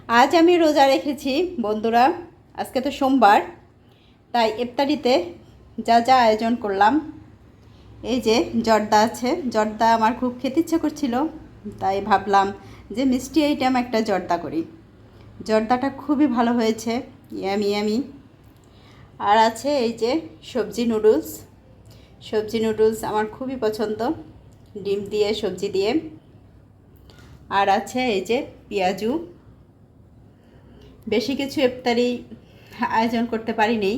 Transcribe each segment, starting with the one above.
আজ আমি রোজা রেখেছি বন্ধুরা। আজকে তো সোমবার, তাই ইফতারিতে যা যা আয়োজন করলাম, এই যে জর্দা আছে। জর্দা আমার খুব খেতে ইচ্ছে করছিল, তাই ভাবলাম যে মিষ্টি আইটেম একটা জর্দা করি। জর্দাটা খুবই ভালো হয়েছে, ইয়ামি ইয়ামি। আর আছে এই যে সবজি নুডলস। সবজি নুডলস আমার খুবই পছন্দ, ডিম দিয়ে সবজি দিয়ে। আর আছে এই যে পেঁয়াজু। বেশি কিছু ইফতারি আয়োজন করতে পারিনি।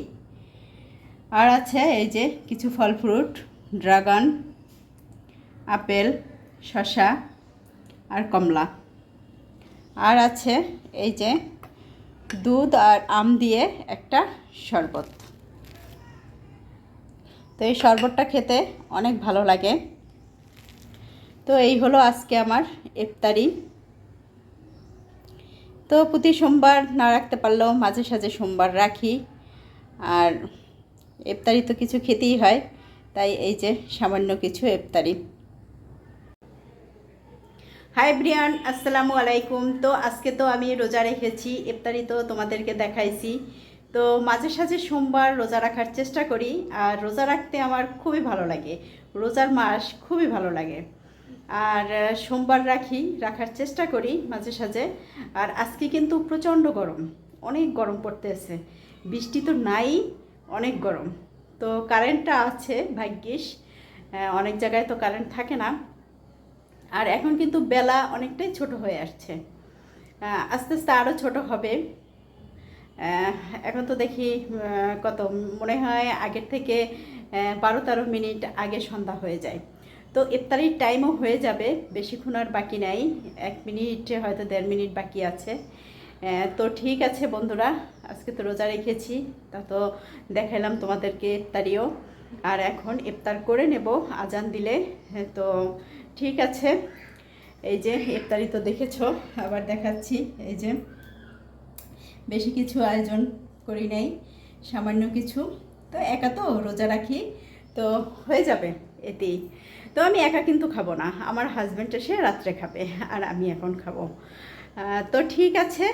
আর আছে এই যে কিছু ফল ফ্রুট, ড্রাগন, আপেল, শসা আর কমলা। আর আছে এই যে দুধ আর আম দিয়ে একটা শরবত। তো এই শরবতটা খেতে অনেক ভালো লাগে। তো এই হলো আজকে আমার ইফতারি। তো প্রতি সোমবার না রাখতে পারলেও মাঝে সাঝে সোমবার রাখি। আর ইফতারি তো কিছু খেতেই হয়, তাই এই যে সামান্য কিছু ইফতারি। হাই ব্রিয়ান, আসসালামু আলাইকুম। তো আজকে তো আমি রোজা রেখেছি, ইফতারি তো তোমাদেরকে দেখাইছি। তো মাঝে সাঝে সোমবার রোজা রাখার চেষ্টা করি, আর রোজা রাখতে আমার খুবই ভালো লাগে। রোজার মাস খুবই ভালো লাগে। আর সোমবার রাখার চেষ্টা করি মাঝে সাঝে। আর আজকে কিন্তু প্রচণ্ড গরম, অনেক গরম পড়তেছে। বৃষ্টি তো নাই, অনেক গরম। তো কারেন্টটা আছে ভাগ্যিস, অনেক জায়গায় তো কারেন্ট থাকে না। আর এখন কিন্তু বেলা অনেকটাই ছোট হয়ে আসছে, আস্তে আস্তে আরও ছোট হবে। এখন তো দেখি কত মনে হয় আগের থেকে 12-13 মিনিট আগে সন্ধ্যা হয়ে যায়। তো ইফতারির টাইমও হয়ে যাবে, বেশিক্ষণ আর বাকি নাই। 1 মিনিট হয়তো 1.5 মিনিট বাকি আছে। তো ঠিক আছে বন্ধুরা, আজকে তো রোজা রেখেছি, তা তো দেখালাম তোমাদেরকে ইফতারিও। আর এখন ইফতার করে নেব আজান দিলে। তো ঠিক আছে, এই যে ইফতারি তো দেখেছো, আবার দেখাচ্ছি। এই যে বেশি কিছু আয়োজন করি নাই, সামান্য কিছু। তো একা তো রোজা রাখি, তো হয়ে যাবে এতেই। তো আমি একা কিন্তু খাবো না, আমার হাজব্যান্ড এসে রাত্রে খাবে, আর আমি এখন খাবো। তো ঠিক আছে,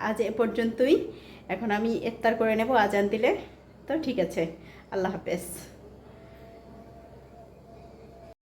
আজ এ পর্যন্তই। এখন আমি ইফতার করে নেব আজান দিলে। তো ঠিক আছে, আল্লাহ হাফেজ।